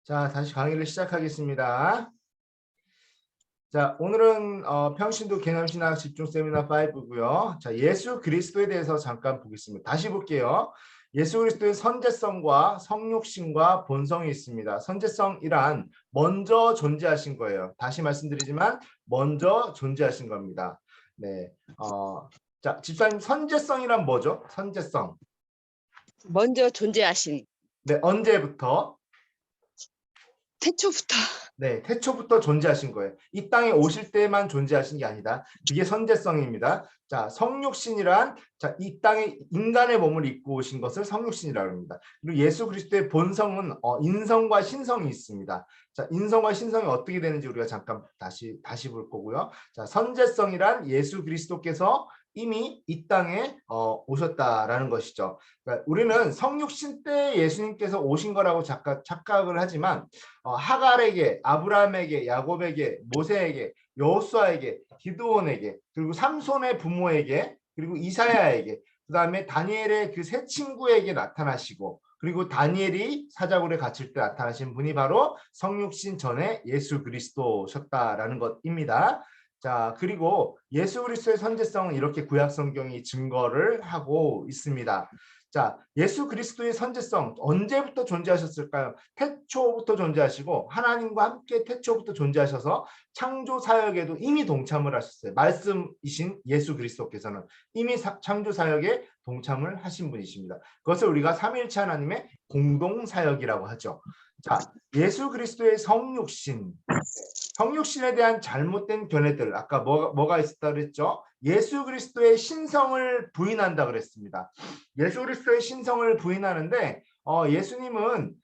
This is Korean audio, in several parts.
자, 다시 강의를 시작하겠습니다. 자, 오늘은 평신도 개념신학 집중 세미나 5고요. 자, 예수 그리스도에 대해서 잠깐 보겠습니다. 다시 볼게요. 예수 그리스도의 선제성과 성육신과 본성이 있습니다. 선제성이란 먼저 존재하신 거예요. 다시 말씀드리지만 먼저 존재하신 겁니다. 네, 자, 집사님 선제성이란 뭐죠? 선제성. 먼저 존재하신 네, 언제부터? 태초부터. 네, 태초부터 존재하신 거예요. 이 땅에 오실 때만 존재하신 게 아니다. 그게 선제성입니다. 자, 성육신이란 이 땅에 인간의 몸을 입고 오신 것을 성육신이라고 합니다. 그리고 예수 그리스도의 본성은 인성과 신성이 있습니다. 자, 인성과 신성이 어떻게 되는지 우리가 잠깐 다시 볼 거고요. 자, 선제성이란 예수 그리스도께서 이미 이 땅에 오셨다라는 것이죠. 그러니까 우리는 성육신 때 예수님께서 오신 거라고 착각을 하지만 하갈에게, 아브라함에게, 야곱에게, 모세에게, 여호수아에게, 기드온에게, 그리고 삼손의 부모에게, 그리고 이사야에게, 그 다음에 다니엘의 그 세 친구에게 나타나시고, 그리고 다니엘이 사자굴에 갇힐 때 나타나신 분이 바로 성육신 전에 예수 그리스도셨다라는 것입니다. 자, 그리고 예수 그리스도의 선제성은 이렇게 구약 성경이 증거를 하고 있습니다. 자, 예수 그리스도의 선제성 언제부터 존재하셨을까요? 태초부터 존재하시고 하나님과 함께 태초부터 존재하셔서 창조 사역에도 이미 동참을 하셨어요. 말씀이신 예수 그리스도께서는 이미 창조 사역에 동참을 하신 분이십니다. 그것을 우리가 삼위일체 하나님의 공동 사역이라고 하죠. 자, 예수 그리스도의 성육신, 성육신에 대한 잘못된 견해들, 아까 뭐가 있었다 그랬죠? 예수 그리스도의 신성을 부인한다 그랬습니다. 예수 그리스도의 신성을 부인하는데 예수님은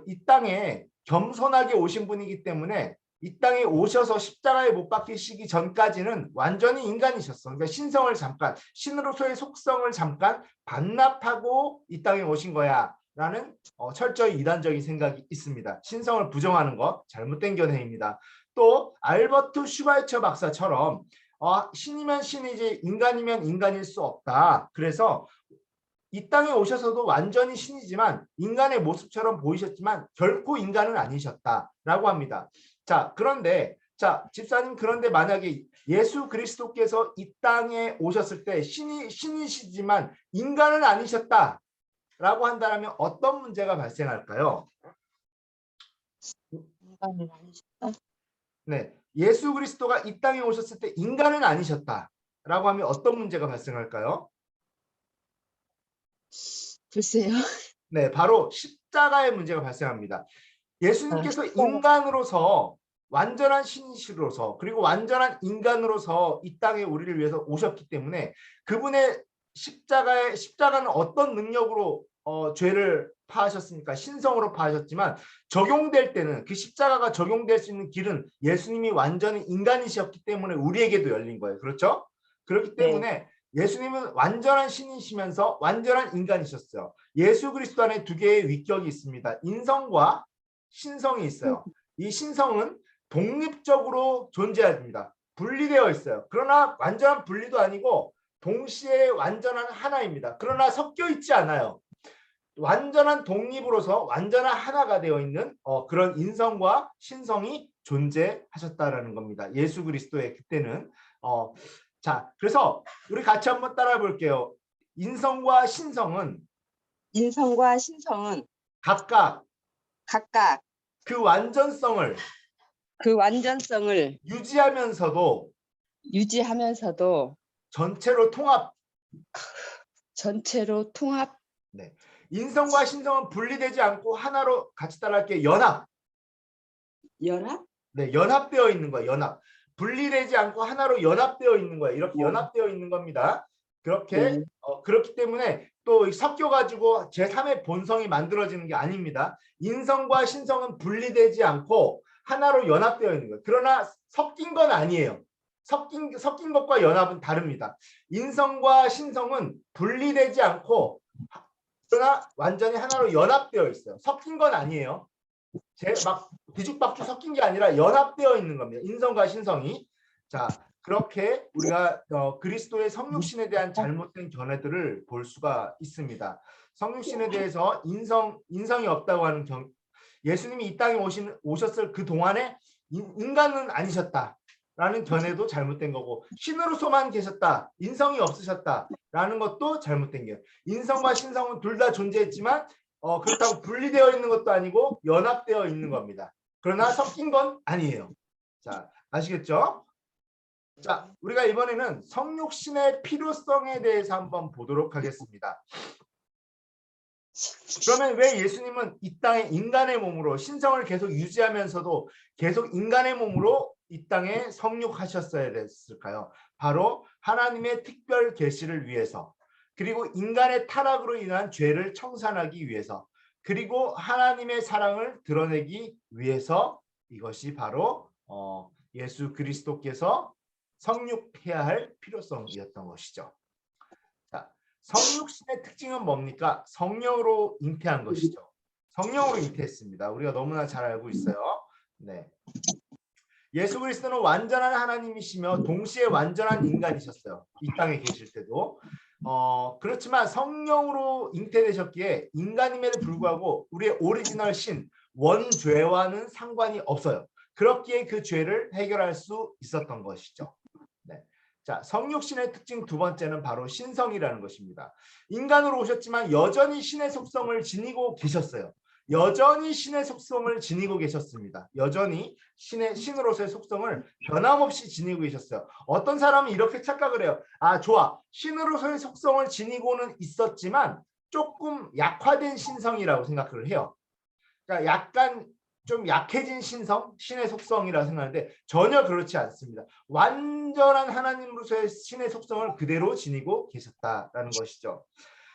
이 땅에 겸손하게 오신 분이기 때문에 이 땅에 오셔서 십자가에 못 박히시기 전까지는 완전히 인간이셨어. 그러니까 신성을 잠깐, 신으로서의 속성을 잠깐 반납하고 이 땅에 오신 거야 라는 철저히 이단적인 생각이 있습니다. 신성을 부정하는 것 잘못된 견해입니다. 또 알버트 슈바이처 박사처럼 신이면 신이지 인간이면 인간일 수 없다. 그래서 이 땅에 오셔서도 완전히 신이지만 인간의 모습처럼 보이셨지만 결코 인간은 아니셨다라고 합니다. 자, 그런데 집사님, 그런데 만약에 예수 그리스도께서 이 땅에 오셨을 때 신이시지만 인간은 아니셨다라고 한다면 어떤 문제가 발생할까요? 인간은 아니셨다. 네, 예수 그리스도가 이 땅에 오셨을 때 인간은 아니셨다라고 하면 어떤 문제가 발생할까요? 글쎄요. 네, 바로 십자가의 문제가 발생합니다. 예수님께서 인간으로서 완전한 신이시로서 그리고 완전한 인간으로서 이 땅에 우리를 위해서 오셨기 때문에 그분의 십자가는 어떤 능력으로 죄를 파하셨습니까? 신성으로 파하셨지만 적용될 때는 그 십자가가 적용될 수 있는 길은 예수님이 완전히 인간이셨기 때문에 우리에게도 열린 거예요. 그렇죠? 그렇기 때문에 예수님은 완전한 신이시면서 완전한 인간이셨어요. 예수 그리스도 안에 두 개의 위격이 있습니다. 인성과 신성이 있어요. 이 신성은 독립적으로 존재합니다. 분리되어 있어요. 그러나 완전한 분리도 아니고 동시에 완전한 하나입니다. 그러나 섞여 있지 않아요. 완전한 독립으로서 완전한 하나가 되어 있는 그런 인성과 신성이 존재하셨다라는 겁니다. 예수 그리스도의 그때는 자, 그래서 우리 같이 한번 따라 볼게요. 인성과 신성은 각각 그 완전성을 유지하면서도 전체로 통합. 네. 인성과 신성은 분리되지 않고 하나로 같이 따라할게요. 연합. 네, 연합되어 있는 거예요. 연합. 분리되지 않고 하나로 연합되어 있는 거예요. 이렇게 연합되어 있는 겁니다. 그렇게 그렇기 때문에 또 섞여가지고 제3의 본성이 만들어지는 게 아닙니다. 인성과 신성은 분리되지 않고 하나로 연합되어 있는 거예요. 그러나 섞인 건 아니에요. 섞인 것과 연합은 다릅니다. 인성과 신성은 분리되지 않고 그러나 완전히 하나로 연합되어 있어요. 섞인 건 아니에요. 막 뒤죽박죽 섞인 게 아니라 연합되어 있는 겁니다. 인성과 신성이. 자, 그렇게 우리가 그리스도의 성육신에 대한 잘못된 견해들을 볼 수가 있습니다. 성육신에 대해서 인성이 없다고 하는 예수님이 이 땅에 오셨을 그 동안에 인간은 아니셨다라는 견해도 잘못된 거고, 신으로서만 계셨다, 인성이 없으셨다라는 것도 잘못된 거예요. 인성과 신성은 둘 다 존재했지만 그렇다고 분리되어 있는 것도 아니고 연합되어 있는 겁니다. 그러나 섞인 건 아니에요. 자, 아시겠죠? 자, 우리가 이번에는 성육신의 필요성에 대해서 한번 보도록 하겠습니다. 그러면 왜 예수님은 이 땅에 인간의 몸으로 신성을 계속 유지하면서도 계속 인간의 몸으로 이 땅에 성육하셨어야 됐을까요? 바로 하나님의 특별 계시를 위해서, 그리고 인간의 타락으로 인한 죄를 청산하기 위해서, 그리고 하나님의 사랑을 드러내기 위해서, 이것이 바로 예수 그리스도께서 성육해야 할 필요성이었던 것이죠. 자, 성육신의 특징은 뭡니까? 성령으로 잉태한 것이죠. 성령으로 잉태했습니다. 우리가 너무나 잘 알고 있어요. 네. 예수 그리스도는 완전한 하나님이시며 동시에 완전한 인간이셨어요. 이 땅에 계실 때도. 그렇지만 성령으로 잉태되셨기에 인간임에도 불구하고 우리의 오리지널 신, 원죄와는 상관이 없어요. 그렇기에 그 죄를 해결할 수 있었던 것이죠. 네. 자, 성육신의 특징 두 번째는 바로 신성이라는 것입니다. 인간으로 오셨지만 여전히 신의 속성을 지니고 계셨어요. 여전히 신의 속성을 지니고 계셨습니다. 여전히 신으로서의 속성을 변함없이 지니고 계셨어요. 어떤 사람은 이렇게 착각을 해요. 아, 좋아. 신으로서의 속성을 지니고는 있었지만 조금 약화된 신성이라고 생각을 해요. 그러니까 약간 좀 약해진 신성, 신의 속성이라고 생각하는데 전혀 그렇지 않습니다. 완전한 하나님으로서의 신의 속성을 그대로 지니고 계셨다라는 것이죠.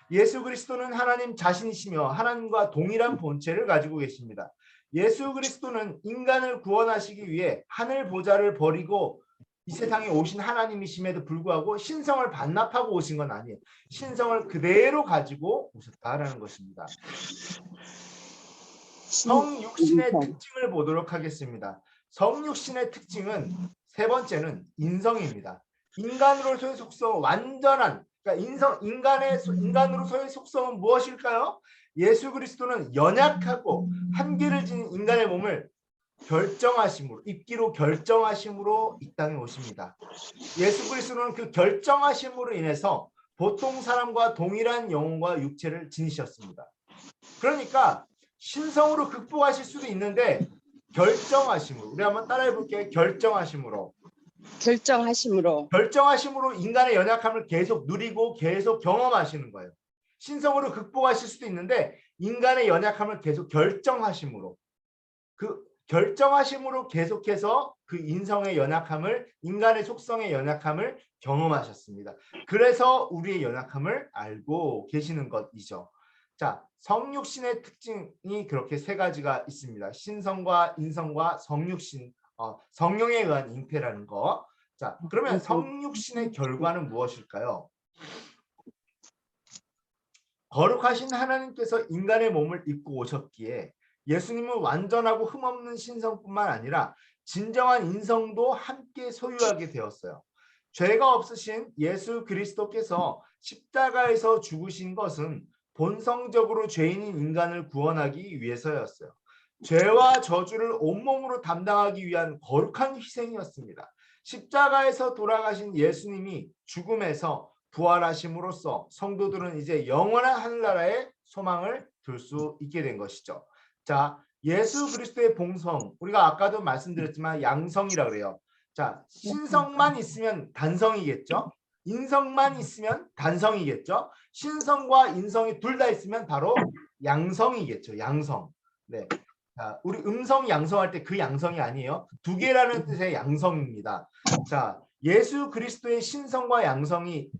예수 그리스도는 하나님 자신이시며 하나님과 동일한 본체를 가지고 계십니다. 예수 그리스도는 인간을 구원하시기 위해 하늘 보좌를 버리고 이 세상에 오신 하나님이심에도 불구하고 신성을 반납하고 오신 건 아니에요. 신성을 그대로 가지고 오셨다라는 것입니다. 성육신의 특징을 보도록 하겠습니다. 성육신의 특징은 세 번째는 인성입니다. 인간으로서의 속성, 완전한, 그러니까 인간으로서의 속성은 무엇일까요? 예수 그리스도는 연약하고 한계를 지닌 인간의 몸을 결정하심으로, 입기로 결정하심으로 이 땅에 오십니다. 예수 그리스도는 그 결정하심으로 인해서 보통 사람과 동일한 영혼과 육체를 지니셨습니다. 그러니까 신성으로 극복하실 수도 있는데 결정하심으로, 우리 한번 따라해 볼게요. 결정하심으로 인간의 연약함을 계속 누리고 계속 경험하시는 거예요. 신성으로 극복하실 수도 있는데 인간의 연약함을 계속 결정하심으로, 그 결정하심으로 계속해서 그 인성의 연약함을, 인간의 속성의 연약함을 경험하셨습니다. 그래서 우리의 연약함을 알고 계시는 것이죠. 자, 성육신의 특징이 그렇게 세 가지가 있습니다. 신성과 인성과 성육신, 성령에 의한 잉태라는 거. 자, 그러면 성육신의 결과는 무엇일까요? 거룩하신 하나님께서 인간의 몸을 입고 오셨기에 예수님은 완전하고 흠없는 신성뿐만 아니라 진정한 인성도 함께 소유하게 되었어요. 죄가 없으신 예수 그리스도께서 십자가에서 죽으신 것은 본성적으로 죄인인 인간을 구원하기 위해서였어요. 죄와 저주를 온몸으로 담당하기 위한 거룩한 희생이었습니다. 십자가에서 돌아가신 예수님이 죽음에서 부활하심으로써 성도들은 이제 영원한 하늘나라의 소망을 둘 수 있게 된 것이죠. 자, 예수 그리스도의 본성, 우리가 아까도 말씀드렸지만 양성이라 그래요. 자, 신성만 있으면 단성이겠죠. 인성만 있으면 단성이겠죠. 신성과 인성이 둘 다 있으면 바로 양성이겠죠. 양성. 네. 자, 우리 음성 양성할 때 그 양성이 아니에요. 두 개라는 뜻의 양성입니다. 자, 예수 그리스도의 신성과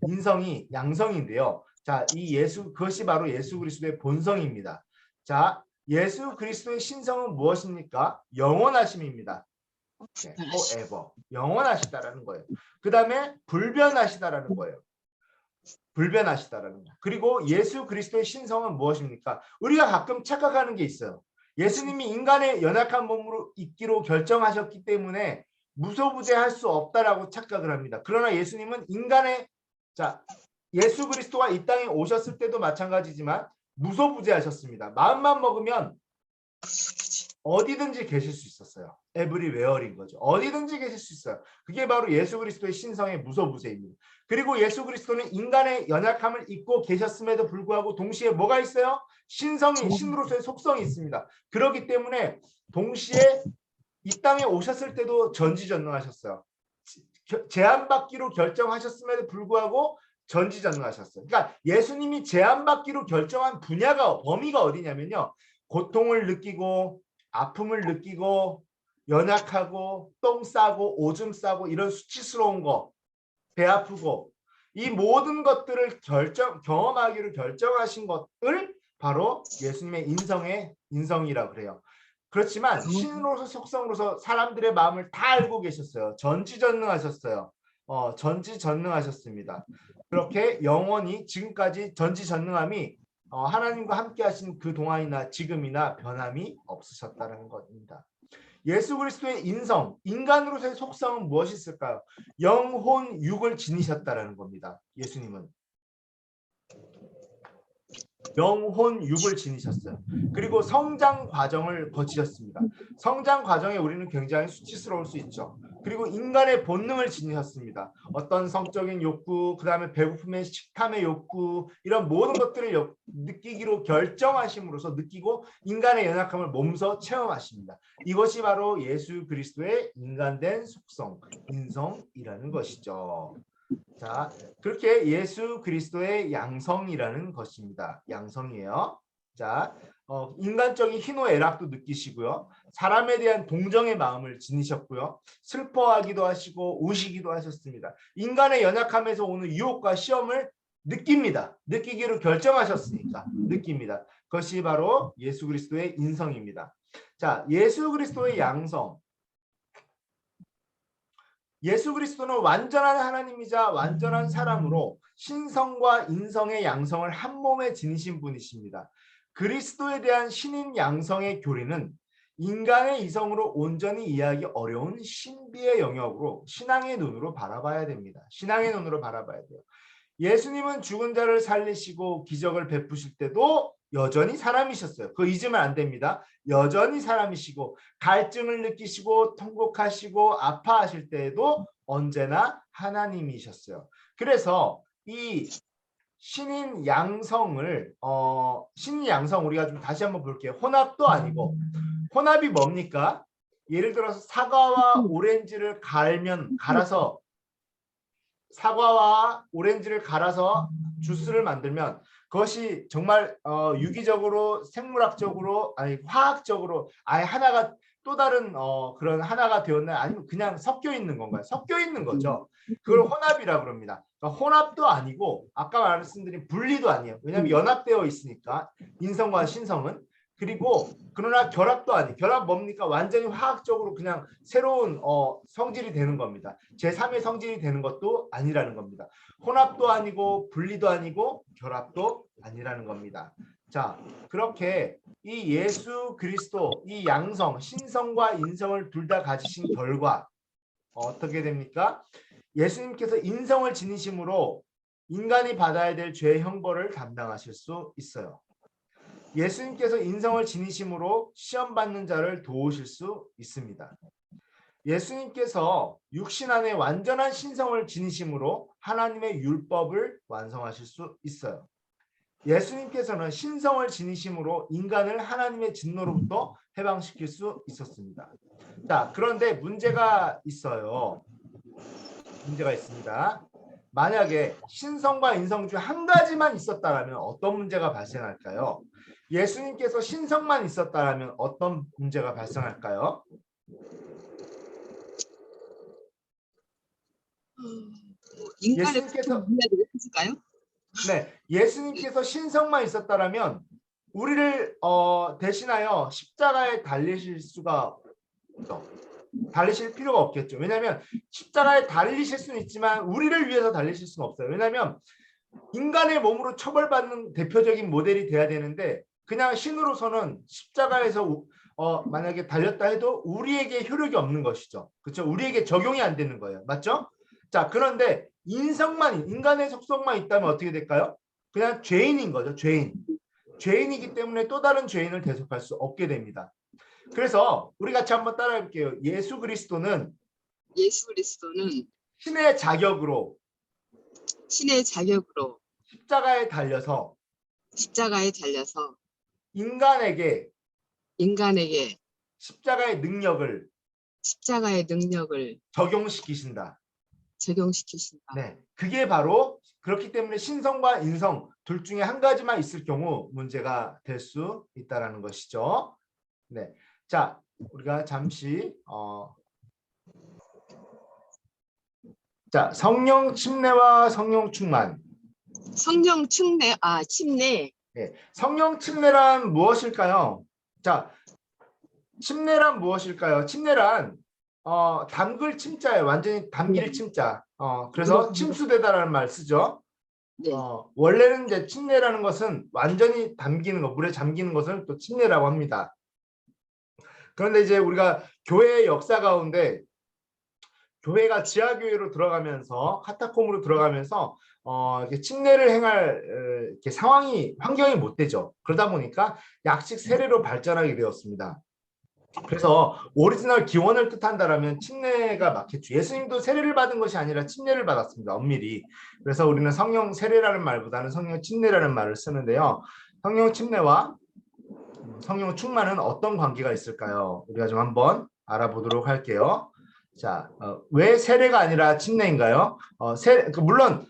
인성이 양성인데요. 자, 그것이 바로 예수 그리스도의 본성입니다. 자, 예수 그리스도의 신성은 무엇입니까? 영원하심입니다. 네, forever. 영원하시다라는 거예요. 그 다음에 불변하시다라는 거예요. 불변하시다라는 거. 그리고 예수 그리스도의 신성은 무엇입니까? 우리가 가끔 착각하는 게 있어요. 예수님이 인간의 연약한 몸으로 있기로 결정하셨기 때문에 무소부재할 수 없다라고 착각을 합니다. 그러나 예수님은 예수 그리스도가 이 땅에 오셨을 때도 마찬가지지만 무소부재하셨습니다. 마음만 먹으면 어디든지 계실 수 있었어요. 에브리웨어인 거죠. 어디든지 계실 수 있어요. 그게 바로 예수 그리스도의 신성의 무소부재입니다. 그리고 예수 그리스도는 인간의 연약함을 입고 계셨음에도 불구하고 동시에 뭐가 있어요? 신성이, 신으로서의 속성이 있습니다. 그렇기 때문에 동시에 이 땅에 오셨을 때도 전지전능하셨어요. 제한받기로 결정하셨음에도 불구하고 전지전능하셨어요. 그러니까 예수님이 제한받기로 결정한 범위가 어디냐면요. 고통을 느끼고 아픔을 느끼고 연약하고 똥 싸고 오줌 싸고 이런 수치스러운 거, 배 아프고 이 모든 것들을 경험하기로 결정하신 것을 바로 예수님의 인성이라고 그래요. 그렇지만 신으로서 속성으로서 사람들의 마음을 다 알고 계셨어요. 전지전능하셨어요. 전지전능하셨습니다. 그렇게 영원히 지금까지 전지전능함이 하나님과 함께 하신 그 동안이나 지금이나 변함이 없으셨다는 것입니다. 예수 그리스도의 인성, 인간으로서의 속성은 무엇이 있을까요? 영혼 육을 지니셨다라는 겁니다. 예수님은 영혼 육을 지니셨어요. 그리고 성장 과정을 거치셨습니다. 성장 과정에 우리는 굉장히 수치스러울 수 있죠. 그리고 인간의 본능을 지니셨습니다. 어떤 성적인 욕구, 그 다음에 배고픔의 식탐의 욕구, 이런 모든 것들을 느끼기로 결정하심으로써 느끼고 인간의 연약함을 몸소 체험하십니다. 이것이 바로 예수 그리스도의 인간된 속성, 인성이라는 것이죠. 자, 그렇게 예수 그리스도의 양성이라는 것입니다. 양성이에요. 자, 인간적인 희노애락도 느끼시고요. 사람에 대한 동정의 마음을 지니셨고요. 슬퍼하기도 하시고 우시기도 하셨습니다. 인간의 연약함에서 오는 유혹과 시험을 느낍니다. 느끼기로 결정하셨으니까 느낍니다. 그것이 바로 예수 그리스도의 인성입니다. 자, 예수 그리스도의 양성. 예수 그리스도는 완전한 하나님이자 완전한 사람으로 신성과 인성의 양성을 한 몸에 지니신 분이십니다. 그리스도에 대한 신인 양성의 교리는 인간의 이성으로 온전히 이해하기 어려운 신비의 영역으로 신앙의 눈으로 바라봐야 됩니다. 신앙의 눈으로 바라봐야 돼요. 예수님은 죽은 자를 살리시고 기적을 베푸실 때도 여전히 사람이셨어요. 그거 잊으면 안 됩니다. 여전히 사람이시고 갈증을 느끼시고 통곡하시고 아파하실 때에도 언제나 하나님이셨어요. 그래서 이 신인 양성을 신인 양성 우리가 좀 다시 한번 볼게요. 혼합도 아니고 혼합이 뭡니까? 예를 들어서 사과와 오렌지를 갈아서 사과와 오렌지를 갈아서 주스를 만들면 그것이 정말 유기적으로 생물학적으로 아니 화학적으로 아예 하나가 또 다른 그런 하나가 되었나요? 아니면 그냥 섞여 있는 건가요? 섞여 있는 거죠. 그걸 혼합이라고 그럽니다. 그러니까 혼합도 아니고 아까 말씀드린 분리도 아니에요. 왜냐하면 연합되어 있으니까 인성과 신성은. 그리고 그러나 결합도 아니. 결합 뭡니까? 완전히 화학적으로 그냥 새로운 성질이 되는 겁니다. 제3의 성질이 되는 것도 아니라는 겁니다. 혼합도 아니고 분리도 아니고 결합도 아니라는 겁니다. 자, 그렇게 이 예수 그리스도 이 양성, 신성과 인성을 둘 다 가지신 결과 어떻게 됩니까? 예수님께서 인성을 지니심으로 인간이 받아야 될 죄의 형벌을 담당하실 수 있어요. 예수님께서 인성을 지니심으로 시험받는 자를 도우실 수 있습니다. 예수님께서 육신 안에 완전한 신성을 지니심으로 하나님의 율법을 완성하실 수 있어요. 예수님께서는 신성을 지니심으로 인간을 하나님의 진노로부터 해방시킬 수 있었습니다. 자, 그런데 문제가 있어요. 문제가 있습니다. 만약에 신성과 인성 중 한 가지만 있었다면 어떤 문제가 발생할까요? 예수님께서 신성만 있었다면 어떤 문제가 발생할까요? 인간의 예수님께서 문제가 있을까요? 네, 예수님께서 신성만 있었다면 우리를 대신하여 십자가에 달리실 수가 없죠. 달리실 필요가 없겠죠. 왜냐하면 십자가에 달리실 수는 있지만 우리를 위해서 달리실 수는 없어요. 왜냐하면 인간의 몸으로 처벌받는 대표적인 모델이 돼야 되는데 그냥 신으로서는 십자가에서 만약에 달렸다 해도 우리에게 효력이 없는 것이죠. 그렇죠? 우리에게 적용이 안 되는 거예요. 맞죠? 자, 그런데 인간의 속성만 있다면 어떻게 될까요? 그냥 죄인인 거죠. 죄인. 죄인이기 때문에 또 다른 죄인을 대속할 수 없게 됩니다. 그래서 우리 같이 한번 따라해 볼게요. 예수 그리스도는 신의 자격으로 신의 자격으로 십자가에 달려서 십자가에 달려서 인간에게 인간에게 십자가의 능력을 십자가의 능력을 적용시키신다. 적용시키신다. 네, 그게 바로 그렇기 때문에 신성과 인성 둘 중에 한 가지만 있을 경우 문제가 될 수 있다라는 것이죠. 네, 자 우리가 잠시 자 성령 침례와 성령 충만. 성령 침례 침례 네, 성령 침례란 무엇일까요? 자, 침례란 무엇일까요? 침례란 담글 침자예요. 완전히 담길 침자. 그래서 침수되다라는 말 쓰죠. 네. 원래는 이제 침례라는 것은 완전히 담기는 것, 물에 잠기는 것을 또 침례라고 합니다. 그런데 이제 우리가 교회의 역사 가운데 교회가 지하교회로 들어가면서 카타콤으로 들어가면서 이렇게 침례를 행할 이렇게 상황이 환경이 못 되죠. 그러다 보니까 약식 세례로 발전하게 되었습니다. 그래서 오리지널 기원을 뜻한다라면 침례가 맞겠죠. 예수님도 세례를 받은 것이 아니라 침례를 받았습니다. 엄밀히. 그래서 우리는 성령 세례라는 말보다는 성령 침례라는 말을 쓰는데요. 성령 침례와 성령 충만은 어떤 관계가 있을까요? 우리가 좀 한번 알아보도록 할게요. 자, 왜 세례가 아니라 침례인가요? 물론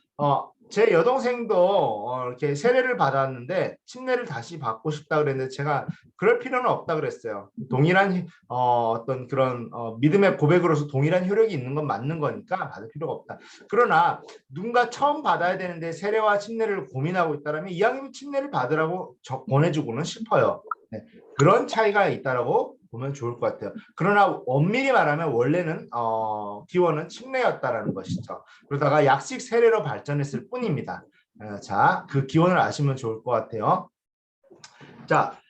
제 여동생도 이렇게 세례를 받았는데 침례를 다시 받고 싶다 그랬는데 제가 그럴 필요는 없다 그랬어요. 동일한 어떤 그런 믿음의 고백으로서 동일한 효력이 있는 건 맞는 거니까 받을 필요가 없다. 그러나 누군가 처음 받아야 되는데 세례와 침례를 고민하고 있다면 이왕이면 침례를 받으라고 권해주고는 싶어요. 네, 그런 차이가 있다라고 보면 좋을 것 같아요. 그러나 엄밀히 말하면 원래는 기원은 침례였다라는 것이죠. 그러다가 약식 세례로 발전했을 뿐입니다. 자, 그 기원을 아시면 좋을 것 같아요. 자,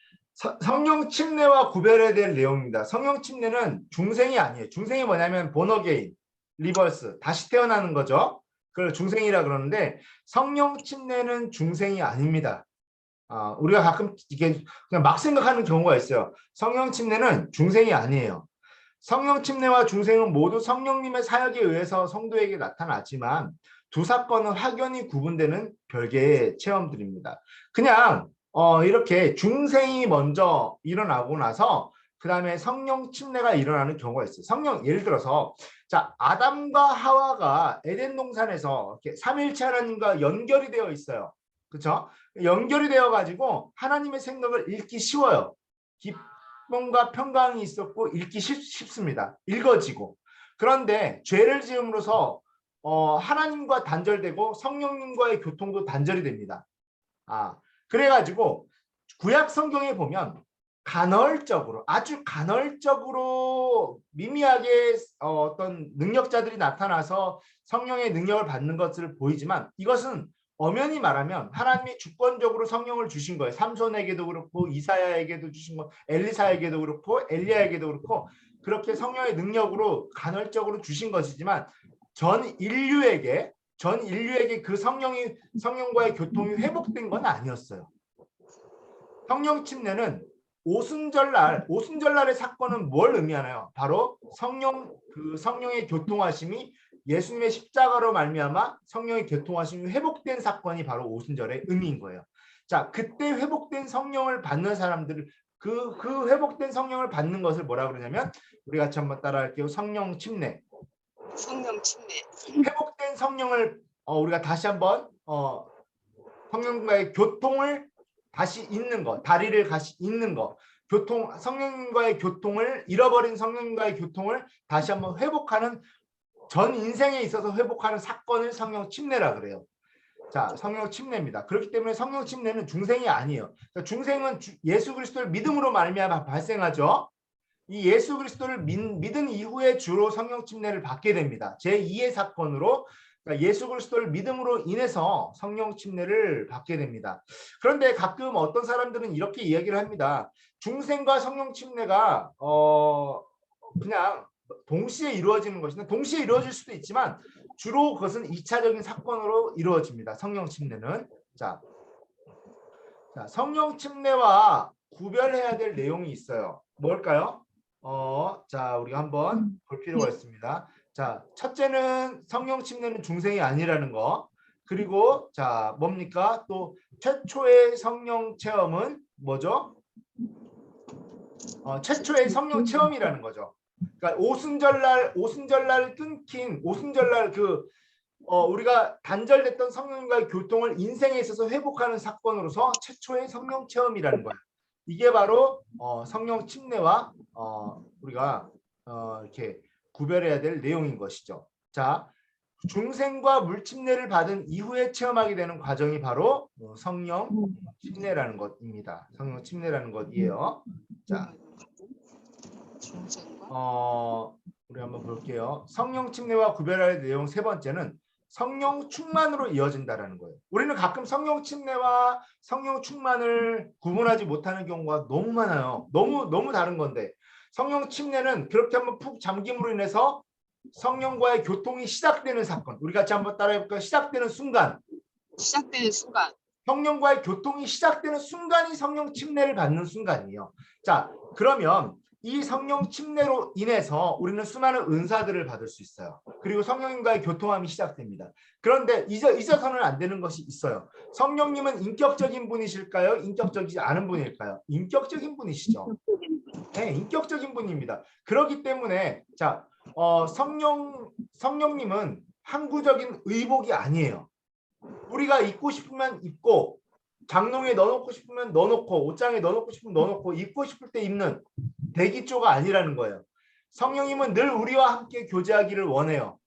성령 침례와 구별해야 될 내용입니다. 성령 침례는 중생이 아니에요. 중생이 뭐냐면 본어게인, 리버스, 다시 태어나는 거죠. 그걸 중생이라 그러는데 성령 침례는 중생이 아닙니다. 우리가 가끔 이게 그냥 막 생각하는 경우가 있어요. 성령 침례는 중생이 아니에요. 성령 침례와 중생은 모두 성령님의 사역에 의해서 성도에게 나타나지만 두 사건은 확연히 구분되는 별개의 체험들입니다. 그냥 이렇게 중생이 먼저 일어나고 나서 그 다음에 성령 침례가 일어나는 경우가 있어요. 예를 들어서 자 아담과 하와가 에덴 동산에서 이렇게 삼위일체 하나님과 연결이 되어 있어요. 그렇죠? 연결이 되어 가지고 하나님의 생각을 읽기 쉬워요. 기쁨과 평강이 있었고 읽기 쉽습니다. 읽어지고. 그런데 죄를 지음으로써 하나님과 단절되고 성령님과의 교통도 단절이 됩니다. 그래가지고 구약 성경에 보면 간헐적으로 아주 간헐적으로 미미하게 어떤 능력자들이 나타나서 성령의 능력을 받는 것을 보이지만 이것은 엄연히 말하면 하나님이 주권적으로 성령을 주신 거예요. 삼손에게도 그렇고 이사야에게도 주신 거, 엘리사에게도 그렇고 엘리야에게도 그렇고 그렇게 성령의 능력으로 간헐적으로 주신 것이지만 전 인류에게 그 성령과의 교통이 회복된 건 아니었어요. 성령 침례는 오순절날의 사건은 뭘 의미하나요? 바로 성령의 교통하심이 예수님의 십자가로 말미암아 성령의 교통하심이 회복된 사건이 바로 오순절의 의미인 거예요. 자, 그때 회복된 성령을 받는 사람들을 그 회복된 성령을 받는 것을 뭐라 그러냐면 우리 같이 한번 따라할게요. 성령 침례. 성령 침례. 회복된 성령을 우리가 다시 한번 성령과의 교통을 다시 잇는 것, 다리를 다시 잇는 것, 성령과의 교통을 잃어버린 성령과의 교통을 다시 한번 회복하는 전 인생에 있어서 회복하는 사건을 성령 침례라 그래요. 자, 성령 침례입니다. 그렇기 때문에 성령 침례는 중생이 아니에요. 그러니까 중생은 예수 그리스도를 믿음으로 말미암아 발생하죠. 이 예수 그리스도를 믿은 이후에 주로 성령 침례를 받게 됩니다. 제2의 사건으로 그러니까 예수 그리스도를 믿음으로 인해서 성령 침례를 받게 됩니다. 그런데 가끔 어떤 사람들은 이렇게 이야기를 합니다. 중생과 성령 침례가 그냥 동시에 이루어지는 것이나 동시에 이루어질 수도 있지만 주로 그것은 2차적인 사건으로 이루어집니다. 성령 침례는. 자, 자, 성령 침례와 구별해야 될 내용이 있어요. 뭘까요? 자, 우리가 한번 볼 필요가 있습니다. 자, 첫째는 성령 침례는 중생이 아니라는 거. 그리고 자, 뭡니까? 또 최초의 성령 체험은 뭐죠? 최초의 성령 체험이라는 거죠. 그러니까 오순절날 끊긴 오순절날 우리가 단절됐던 성령과의 교통을 인생에 있어서 회복하는 사건으로서 최초의 성령 체험이라는 거예요. 이게 바로 성령 침례와 우리가 이렇게 구별해야 될 내용인 것이죠. 자, 중생과 물 침례를 받은 이후에 체험하게 되는 과정이 바로 성령 침례라는 것입니다. 성령 침례라는 것이에요. 자, 중생과 우리 한번 볼게요. 성령 침례와 구별할 내용 세 번째는 성령 충만으로 이어진다라는 거예요. 우리는 가끔 성령 침례와 성령 충만을 구분하지 못하는 경우가 너무 많아요. 너무 다른 건데 성령 침례는 그렇게 한번 푹 잠김으로 인해서 성령과의 교통이 시작되는 사건. 우리 같이 한번 따라해볼까요? 시작되는 순간. 성령과의 교통이 시작되는 순간이 성령 침례를 받는 순간이에요. 자, 그러면 이 성령 침례로 인해서 우리는 수많은 은사들을 받을 수 있어요. 그리고 성령님과의 교통함이 시작됩니다. 그런데 잊어서는 안 되는 것이 있어요. 성령님은 인격적인 분이실까요? 인격적이지 않은 분일까요? 인격적인 분이시죠. 네, 인격적인 분입니다. 그렇기 때문에 자, 성령님은 항구적인 의복이 아니에요. 우리가 입고 싶으면 입고 장롱에 넣어놓고 싶으면 넣어놓고 옷장에 넣어놓고 싶으면 넣어놓고 입고 싶을 때 입는 대기조가 아니라는 거예요. 성령님은 늘 우리와 함께 교제하기를 원해요.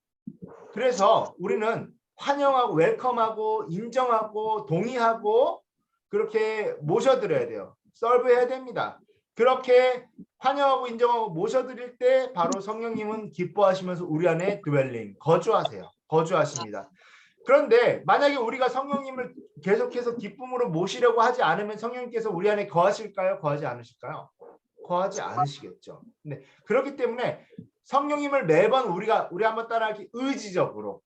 그래서 우리는 환영하고 웰컴하고 인정하고 동의하고 그렇게 모셔드려야 돼요. 서브해야 됩니다. 그렇게 환영하고 인정하고 모셔드릴 때 바로 성령님은 기뻐하시면서 우리 안에 드웰링, 거주하십니다. 그런데 만약에 우리가 성령님을 계속해서 기쁨으로 모시려고 하지 않으면 성령님께서 우리 안에 거하실까요? 거하지 않으실까요? 거하지 않으시겠죠. 네, 그렇기 때문에 성령님을 매번 우리 한번 따라하기 의지적으로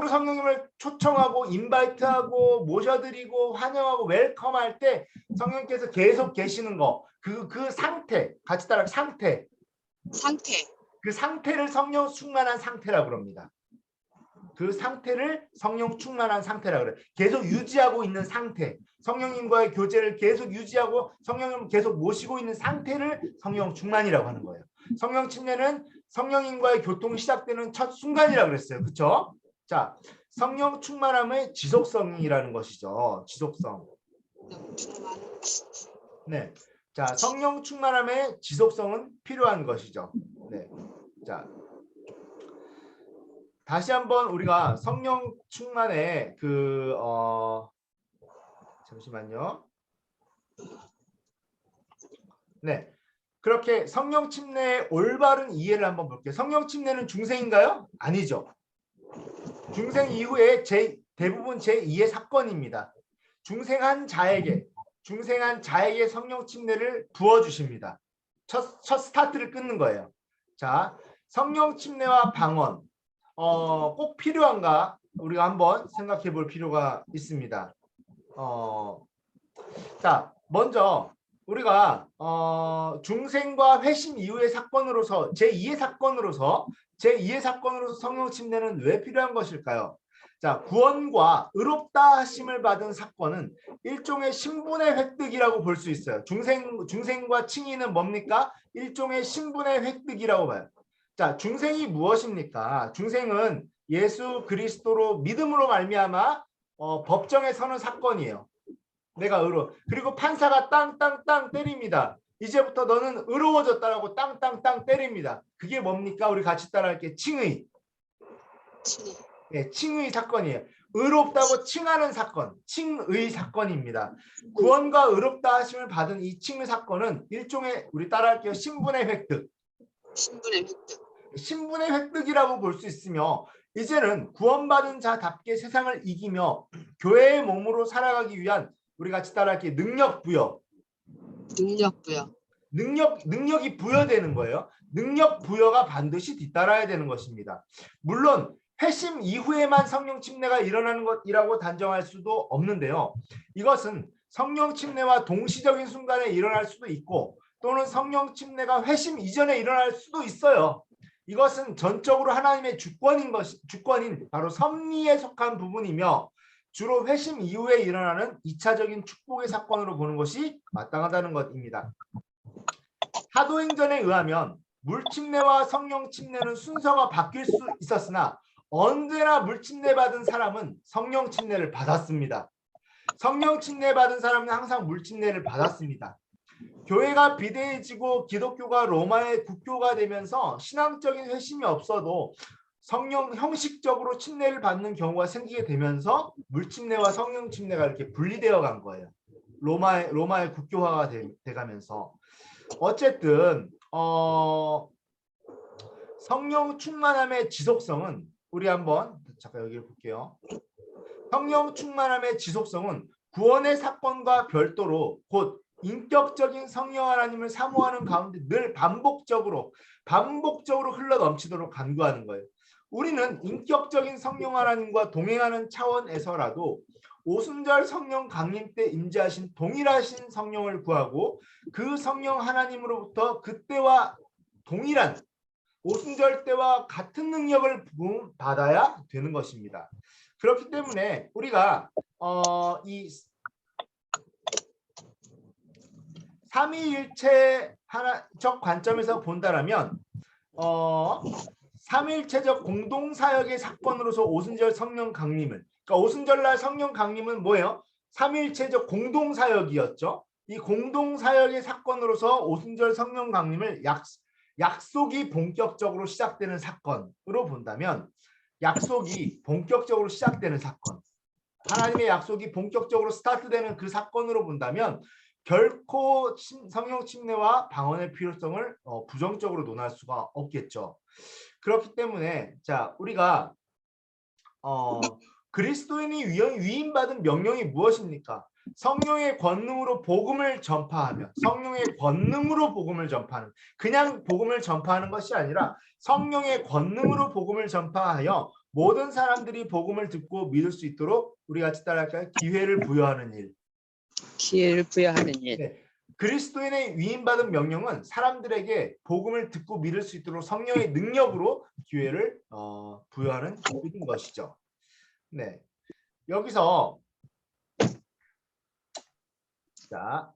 성령님을 초청하고 인바이트하고 모셔드리고 환영하고 웰컴할 때 성령님께서 계속 계시는 거 그 상태 같이 따라 상태 그 상태를 성령 충만한 상태라고 그럽니다. 그 상태를 성령 충만한 상태라고 그래요. 계속 유지하고 있는 상태. 성령님과의 교제를 계속 유지하고 성령님을 계속 모시고 있는 상태를 성령 충만이라고 하는 거예요. 성령 침례는 성령님과의 교통이 시작되는 첫 순간이라고 그랬어요. 그렇죠? 자, 성령 충만함의 지속성이라는 것이죠. 지속성. 네. 자, 성령 충만함의 지속성은 필요한 것이죠. 네. 자, 다시 한번 우리가 성령 충만의 잠시만요. 네, 그렇게 성령 침례의 올바른 이해를 한번 볼게요. 성령 침례는 중생인가요? 아니죠. 중생 이후에 대부분 제2의 사건입니다. 중생한 자에게 성령 침례를 부어주십니다. 첫 스타트를 끊는 거예요. 자, 성령 침례와 방언 꼭 필요한가? 우리가 한번 생각해 볼 필요가 있습니다. 자, 먼저 우리가 중생과 회심 이후의 사건으로서 제2의 사건으로서 성령 침례는 왜 필요한 것일까요? 자, 구원과 의롭다 하심을 받은 사건은 일종의 신분의 획득이라고 볼 수 있어요. 중생과 칭의는 뭡니까? 일종의 신분의 획득이라고 봐요. 자, 중생이 무엇입니까? 중생은 예수 그리스도로 믿음으로 말미암아 법정에 서는 사건이에요. 내가 그리고 판사가 땅땅땅 때립니다. 이제부터 너는 의로워졌다라고 땅땅땅 때립니다. 그게 뭡니까? 우리 같이 따라할게. 칭의. 네, 칭의 사건이에요. 의롭다고 칭하는 사건, 칭의 사건입니다. 구원과 의롭다 하심을 받은 이 칭의 사건은 일종의 우리 따라할게요. 신분의 획득. 신분의 획득이라고 볼 수 있으며 이제는 구원받은 자답게 세상을 이기며 교회의 몸으로 살아가기 위한 우리 같이 따라할게 능력 부여. 능력이 부여되는 거예요. 능력 부여가 반드시 뒤따라야 되는 것입니다. 물론 회심 이후에만 성령 침례가 일어나는 것이라고 단정할 수도 없는데요. 이것은 성령 침례와 동시적인 순간에 일어날 수도 있고 또는 성령 침례가 회심 이전에 일어날 수도 있어요. 이것은 전적으로 하나님의 주권인 바로 섭리에 속한 부분이며 주로 회심 이후에 일어나는 2차적인 축복의 사건으로 보는 것이 마땅하다는 것입니다. 사도행전에 의하면 물침례와 성령 침례는 순서가 바뀔 수 있었으나 언제나 물침례 받은 사람은 성령 침례를 받았습니다. 성령 침례 받은 사람은 항상 물침례를 받았습니다. 교회가 비대해지고 기독교가 로마의 국교가 되면서 신앙적인 회심이 없어도 성령 형식적으로 침례를 받는 경우가 생기게 되면서 물침례와 성령 침례가 이렇게 분리되어 간 거예요. 로마의 국교화가 돼가면서 어쨌든 성령 충만함의 지속성은 우리 한번 잠깐 여기 볼게요. 성령 충만함의 지속성은 구원의 사건과 별도로 곧 인격적인 성령 하나님을 사모하는 가운데 늘 반복적으로 흘러 넘치도록 간구하는 거예요. 우리는 인격적인 성령 하나님과 동행하는 차원에서라도 오순절 성령 강림 때 임재하신 동일하신 성령을 구하고 그 성령 하나님으로부터 그때와 동일한 오순절 때와 같은 능력을 받아야 되는 것입니다. 그렇기 때문에 우리가 이 삼위일체 하나적 관점에서 본다라면 삼위일체적 공동사역의 사건으로서 오순절 성령 강림을 그러니까 오순절날 성령 강림은 뭐예요? 삼위일체적 공동사역이었죠. 이 공동사역의 사건으로서 오순절 성령 강림을 약속이 본격적으로 시작되는 사건으로 본다면 약속이 본격적으로 시작되는 사건 하나님의 약속이 본격적으로 스타트되는 그 사건으로 본다면 결코 성령 침례와 방언의 필요성을 부정적으로 논할 수가 없겠죠. 그렇기 때문에 자 우리가 그리스도인이 위임받은 명령이 무엇입니까? 성령의 권능으로 복음을 전파하며 성령의 권능으로 복음을 전파하는 그냥 복음을 전파하는 것이 아니라 성령의 권능으로 복음을 전파하여 모든 사람들이 복음을 듣고 믿을 수 있도록 우리 같이 따라할까요? 기회를 부여하는 일. 기회를 부여하는 일. 네. 그리스도인의 위임받은 명령은 사람들에게 복음을 듣고 믿을 수 있도록 성령의 능력으로 기회를 부여하는 일인 것이죠. 네. 여기서 자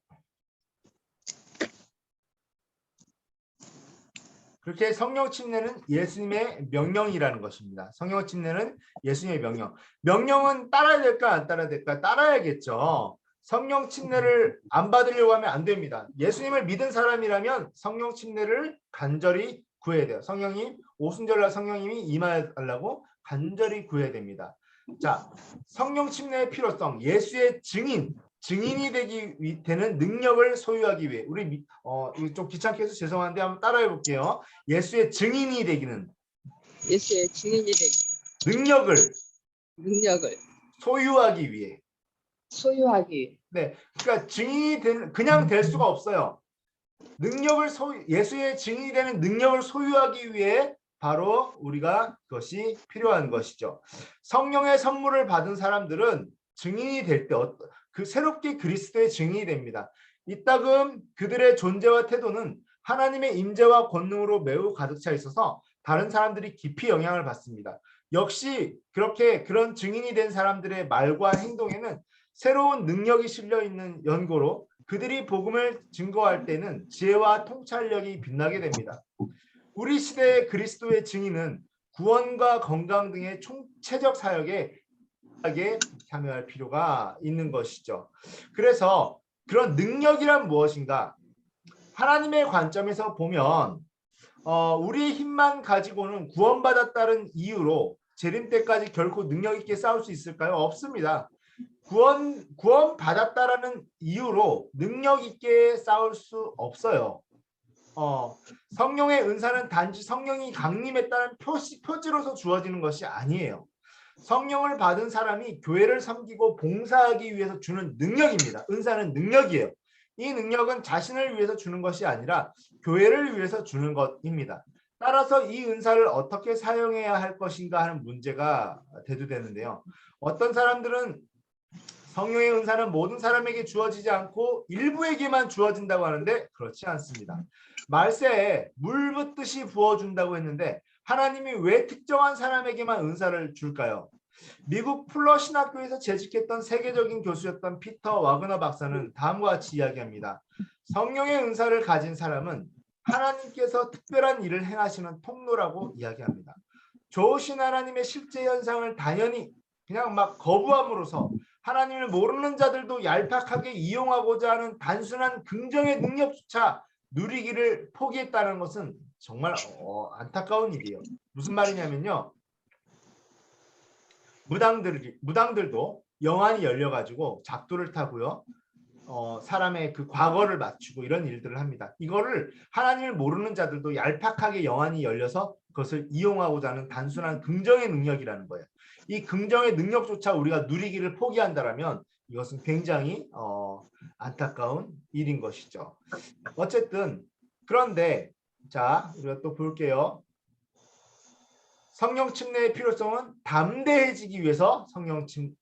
그렇게 성령 침례는 예수님의 명령이라는 것입니다. 성령 침례는 예수님의 명령. 명령은 따라야 될까 안 따라야 될까? 따라야겠죠. 성령 침례를 안 받으려고 하면 안 됩니다. 예수님을 믿은 사람이라면 성령 침례를 간절히 구해야 돼요. 성령님 오순절날 성령님이 임하달라고 간절히 구해야 됩니다. 자, 성령 침례의 필요성, 예수의 증인이 되는 능력을 소유하기 위해 우리 이거 좀 귀찮게 해서 죄송한데 한번 따라해 볼게요. 예수의 증인이 되기는 예수의 증인이 된 능력을 능력을 소유하기 위해 소유하기. 네, 그러니까 그냥 될 수가 없어요. 예수의 증인이 되는 능력을 소유하기 위해 바로 우리가 그것이 필요한 것이죠. 성령의 선물을 받은 사람들은 증인이 될 때 그 새롭게 그리스도의 증인이 됩니다. 이따금 그들의 존재와 태도는 하나님의 임재와 권능으로 매우 가득 차 있어서 다른 사람들이 깊이 영향을 받습니다. 역시 그런 증인이 된 사람들의 말과 행동에는 새로운 능력이 실려 있는 연고로 그들이 복음을 증거할 때는 지혜와 통찰력이 빛나게 됩니다. 우리 시대의 그리스도의 증인은 구원과 건강 등의 총체적 사역에 참여할 필요가 있는 것이죠. 그래서 그런 능력이란 무엇인가? 하나님의 관점에서 보면 우리의 힘만 가지고는 구원받았다는 이유로 재림 때까지 결코 능력 있게 싸울 수 있을까요? 없습니다. 구원받았다라는 이유로 능력 있게 싸울 수 없어요. 성령의 은사는 단지 성령이 강림했다는 표지로서 주어지는 것이 아니에요. 성령을 받은 사람이 교회를 섬기고 봉사하기 위해서 주는 능력입니다. 은사는 능력이에요. 이 능력은 자신을 위해서 주는 것이 아니라 교회를 위해서 주는 것입니다. 따라서 이 은사를 어떻게 사용해야 할 것인가 하는 문제가 대두되는데요. 어떤 사람들은 성령의 은사는 모든 사람에게 주어지지 않고 일부에게만 주어진다고 하는데 그렇지 않습니다. 말세에 물 붓듯이 부어준다고 했는데 하나님이 왜 특정한 사람에게만 은사를 줄까요? 미국 풀러 신학교에서 재직했던 세계적인 교수였던 피터 와그너 박사는 다음과 같이 이야기합니다. 성령의 은사를 가진 사람은 하나님께서 특별한 일을 행하시는 통로라고 이야기합니다. 좋으신 하나님의 실제 현상을 당연히 그냥 막 거부함으로써 하나님을 모르는 자들도 얄팍하게 이용하고자 하는 단순한 긍정의 능력조차 누리기를 포기했다는 것은 정말 안타까운 일이에요. 무슨 말이냐면요. 무당들도 영안이 열려가지고 작도를 타고요. 사람의 그 과거를 맞추고 이런 일들을 합니다. 이거를 하나님을 모르는 자들도 얄팍하게 영안이 열려서 그것을 이용하고자 하는 단순한 긍정의 능력이라는 거예요. 이 긍정의 능력조차 우리가 누리기를 포기한다면 이것은 굉장히 안타까운 일인 것이죠. 어쨌든 그런데 자 우리가 또 볼게요. 성령 침례의 필요성은 담대해지기 위해서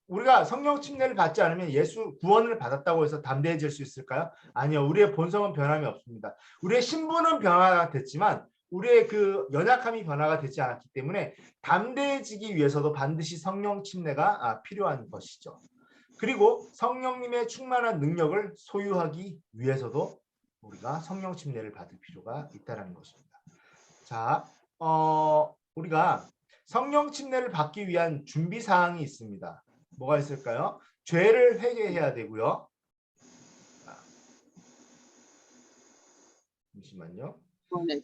우리가 성령 침례를 받지 않으면 예수 구원을 받았다고 해서 담대해질 수 있을까요? 아니요. 우리의 본성은 변함이 없습니다. 우리의 신분은 변화가 됐지만 우리의 그 연약함이 변화가 되지 않았기 때문에 담대해지기 위해서도 반드시 성령 침례가 필요한 것이죠. 그리고 성령님의 충만한 능력을 소유하기 위해서도 우리가 성령 침례를 받을 필요가 있다는 것입니다. 자, 우리가 성령 침례를 받기 위한 준비 사항이 있습니다. 뭐가 있을까요? 죄를 회개해야 되고요. 잠시만요. 네,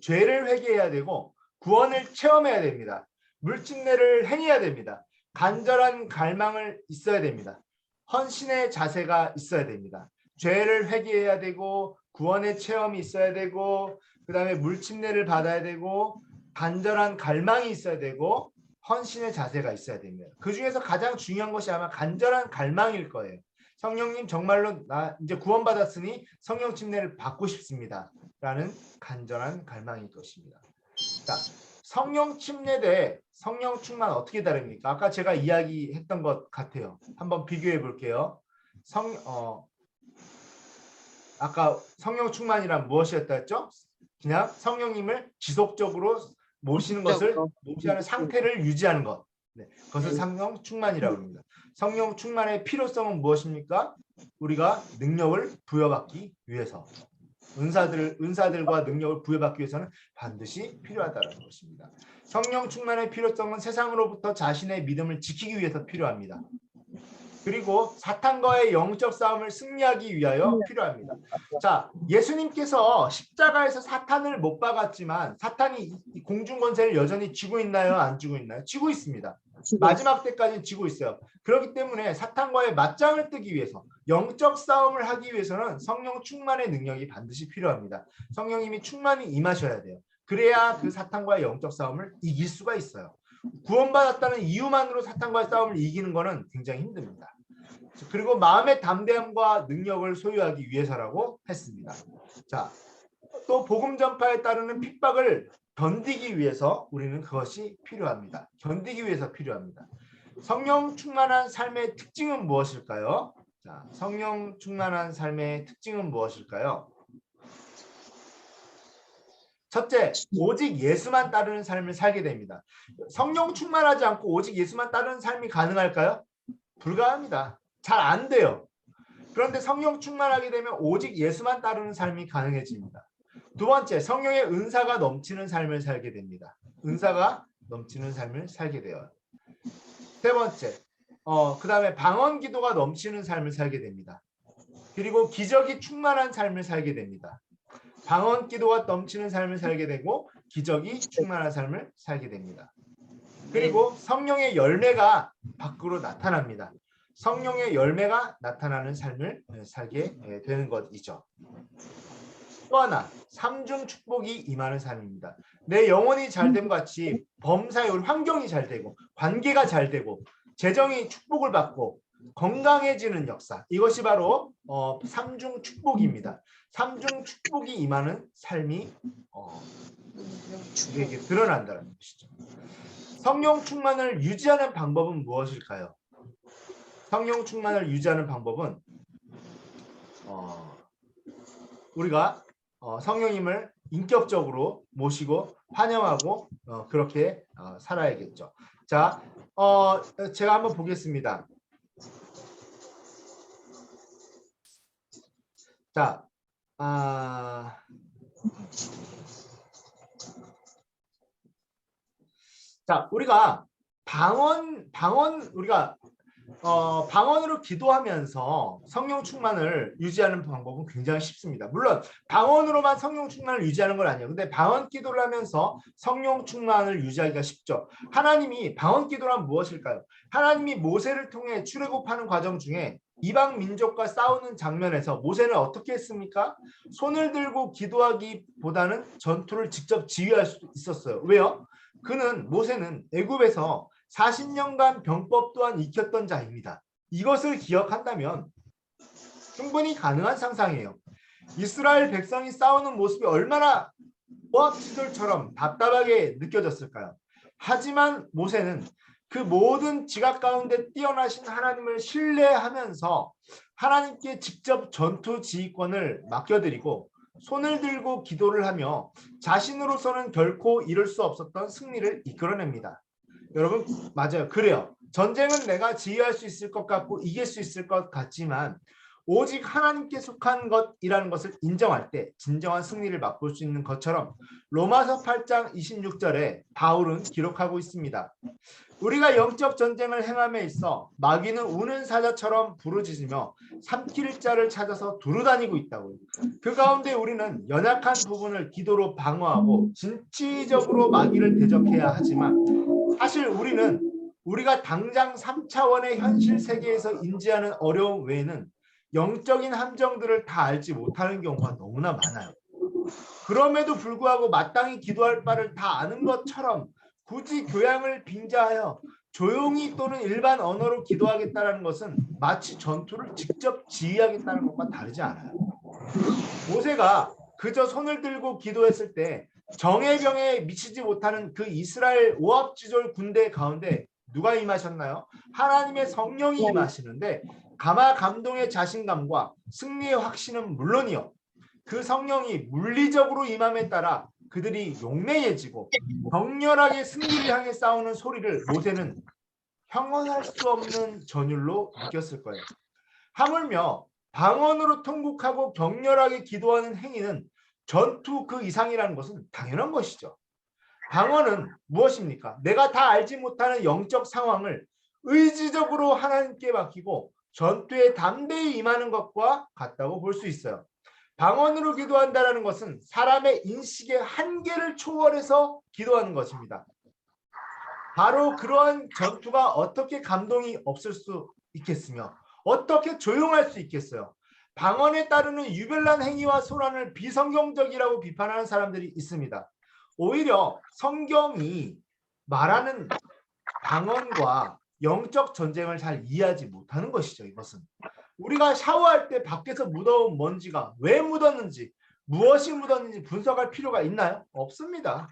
죄를 회개해야 되고 구원을 체험해야 됩니다. 물침례를 행해야 됩니다. 간절한 갈망을 있어야 됩니다. 헌신의 자세가 있어야 됩니다. 죄를 회개해야 되고 구원의 체험이 있어야 되고 그 다음에 물침례를 받아야 되고 간절한 갈망이 있어야 되고 헌신의 자세가 있어야 됩니다. 그 중에서 가장 중요한 것이 아마 간절한 갈망일 거예요. 성령님 정말로 나 이제 구원받았으니 성령 침례를 받고 싶습니다. 라는 간절한 갈망일 것입니다. 자, 성령 침례 대 성령 충만 어떻게 다릅니까? 아까 제가 이야기했던 것 같아요. 한번 비교해 볼게요. 아까 성령 충만이란 무엇이었다 했죠? 그냥 성령님을 지속적으로 모시는 것을 모시하는 상태를 유지하는 것. 네, 그것을 성령 충만이라고 합니다. 성령 충만의 필요성은 무엇입니까? 우리가 능력을 부여받기 위해서 은사들과 능력을 부여받기 위해서는 반드시 필요하다는 것입니다. 성령 충만의 필요성은 세상으로부터 자신의 믿음을 지키기 위해서 필요합니다. 그리고 사탄과의 영적 싸움을 승리하기 위하여 필요합니다. 자, 예수님께서 십자가에서 사탄을 못 박았지만 사탄이 공중 권세를 여전히 쥐고 있나요? 안 쥐고 있나요? 쥐고 있습니다. 마지막 때까지 쥐고 있어요. 그렇기 때문에 사탄과의 맞짱을 뜨기 위해서 영적 싸움을 하기 위해서는 성령 충만의 능력이 반드시 필요합니다. 성령님이 충만히 임하셔야 돼요. 그래야 그 사탄과의 영적 싸움을 이길 수가 있어요. 구원받았다는 이유만으로 사탄과의 싸움을 이기는 것은 굉장히 힘듭니다. 그리고 마음의 담대함과 능력을 소유하기 위해서라고 했습니다. 자, 또 복음 전파에 따르는 핍박을 견디기 위해서 우리는 그것이 필요합니다. 견디기 위해서 필요합니다. 성령 충만한 삶의 특징은 무엇일까요? 자, 성령 충만한 삶의 특징은 무엇일까요? 첫째, 오직 예수만 따르는 삶을 살게 됩니다. 성령 충만하지 않고 오직 예수만 따르는 삶이 가능할까요? 불가합니다. 잘 안 돼요. 그런데 성령 충만하게 되면 오직 예수만 따르는 삶이 가능해집니다. 두 번째, 성령의 은사가 넘치는 삶을 살게 됩니다. 은사가 넘치는 삶을 살게 돼요. 세 번째, 그 다음에 방언 기도가 넘치는 삶을 살게 됩니다. 그리고 기적이 충만한 삶을 살게 됩니다. 방언 기도가 넘치는 삶을 살게 되고 기적이 충만한 삶을 살게 됩니다. 그리고 성령의 열매가 밖으로 나타납니다. 성령의 열매가 나타나는 삶을 살게 되는 것이죠. 또 하나, 삼중 축복이 임하는 삶입니다. 내 영혼이 잘됨 같이 범사의 우리 환경이 잘 되고 관계가 잘 되고 재정이 축복을 받고 건강해지는 역사, 이것이 바로 삼중 축복입니다. 삼중 축복이 임하는 삶이 우리에게 드러난다는 것이죠. 성령 충만을 유지하는 방법은 무엇일까요? 성령 충만을 유지하는 방법은 우리가 성령님을 인격적으로 모시고 환영하고 그렇게 살아야겠죠. 자, 제가 한번 보겠습니다. 자, 우리가 방언으로 기도하면서 성령 충만을 유지하는 방법은 굉장히 쉽습니다. 물론 방언으로만 성령 충만을 유지하는 건 아니에요. 근데 방언 기도를 하면서 성령 충만을 유지하기가 쉽죠. 하나님이 방언 기도란 무엇일까요? 하나님이 모세를 통해 출애굽하는 과정 중에 이방 민족과 싸우는 장면에서 모세는 어떻게 했습니까? 손을 들고 기도하기보다는 전투를 직접 지휘할 수 있었어요. 왜요? 모세는 애굽에서 40년간 병법 또한 익혔던 자입니다. 이것을 기억한다면 충분히 가능한 상상이에요. 이스라엘 백성이 싸우는 모습이 얼마나 모압지졸처럼 답답하게 느껴졌을까요? 하지만 모세는 그 모든 지각 가운데 뛰어나신 하나님을 신뢰하면서 하나님께 직접 전투 지휘권을 맡겨드리고 손을 들고 기도를 하며 자신으로서는 결코 이룰 수 없었던 승리를 이끌어냅니다. 여러분, 맞아요. 그래요. 전쟁은 내가 지휘할 수 있을 것 같고 이길 수 있을 것 같지만 오직 하나님께 속한 것이라는 것을 인정할 때 진정한 승리를 맛볼 수 있는 것처럼 로마서 8장 26절에 바울은 기록하고 있습니다. 우리가 영적 전쟁을 행함에 있어 마귀는 우는 사자처럼 부르짖으며 삼킬 자를 찾아서 두루다니고 있다고요. 그 가운데 우리는 연약한 부분을 기도로 방어하고 진취적으로 마귀를 대적해야 하지만 사실 우리가 당장 3차원의 현실 세계에서 인지하는 어려움 외에는 영적인 함정들을 다 알지 못하는 경우가 너무나 많아요. 그럼에도 불구하고 마땅히 기도할 바를 다 아는 것처럼 굳이 교양을 빙자하여 조용히 또는 일반 언어로 기도하겠다는 것은 마치 전투를 직접 지휘하겠다는 것과 다르지 않아요. 모세가 그저 손을 들고 기도했을 때 정예병에 미치지 못하는 그 이스라엘 오합지졸 군대 가운데 누가 임하셨나요? 하나님의 성령이 임하시는데 가마 감동의 자신감과 승리의 확신은 물론이요. 그 성령이 물리적으로 임함에 따라 그들이 용맹해지고 격렬하게 승리를 향해 싸우는 소리를 모세는 형언할 수 없는 전율로 느꼈을 거예요. 하물며 방언으로 통곡하고 격렬하게 기도하는 행위는 전투 그 이상이라는 것은 당연한 것이죠. 방언은 무엇입니까? 내가 다 알지 못하는 영적 상황을 의지적으로 하나님께 맡기고 전투에 담대히 임하는 것과 같다고 볼 수 있어요. 방언으로 기도한다는 것은 사람의 인식의 한계를 초월해서 기도하는 것입니다. 바로 그러한 전투가 어떻게 감동이 없을 수 있겠으며 어떻게 조용할 수 있겠어요. 방언에 따르는 유별난 행위와 소란을 비성경적이라고 비판하는 사람들이 있습니다. 오히려 성경이 말하는 방언과 영적 전쟁을 잘 이해하지 못하는 것이죠. 이것은 우리가 샤워할 때 밖에서 묻어온 먼지가 왜 묻었는지 무엇이 묻었는지 분석할 필요가 있나요? 없습니다.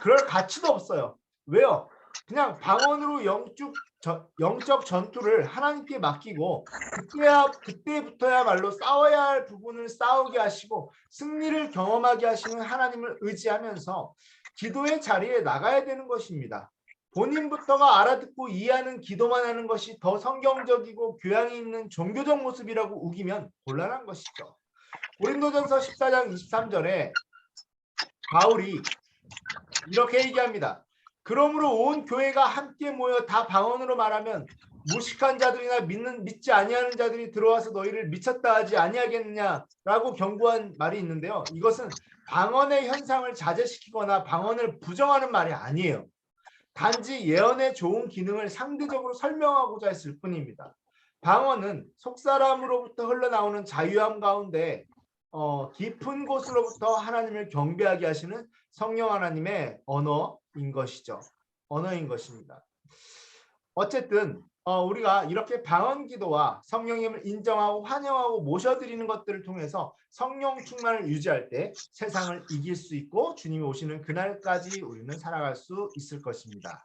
그럴 가치도 없어요. 왜요? 그냥 방언으로 영적 전투를 하나님께 맡기고 그때부터야말로 싸워야 할 부분을 싸우게 하시고 승리를 경험하게 하시는 하나님을 의지하면서 기도의 자리에 나가야 되는 것입니다. 본인부터가 알아듣고 이해하는 기도만 하는 것이 더 성경적이고 교양이 있는 종교적 모습이라고 우기면 곤란한 것이죠. 고린도전서 14장 23절에 바울이 이렇게 얘기합니다. 그러므로 온 교회가 함께 모여 다 방언으로 말하면 무식한 자들이나 믿지 아니하는 자들이 들어와서 너희를 미쳤다 하지 아니하겠느냐라고 경고한 말이 있는데요. 이것은 방언의 현상을 자제시키거나 방언을 부정하는 말이 아니에요. 단지 예언의 좋은 기능을 상대적으로 설명하고자 했을 뿐입니다. 방언은 속사람으로부터 흘러나오는 자유함 가운데 깊은 곳으로부터 하나님을 경배하게 하시는 성령 하나님의 언어인 것이죠. 언어인 것입니다. 어쨌든 우리가 이렇게 방언 기도와 성령님을 인정하고 환영하고 모셔드리는 것들을 통해서 성령 충만을 유지할 때 세상을 이길 수 있고 주님이 오시는 그날까지 우리는 살아갈 수 있을 것입니다.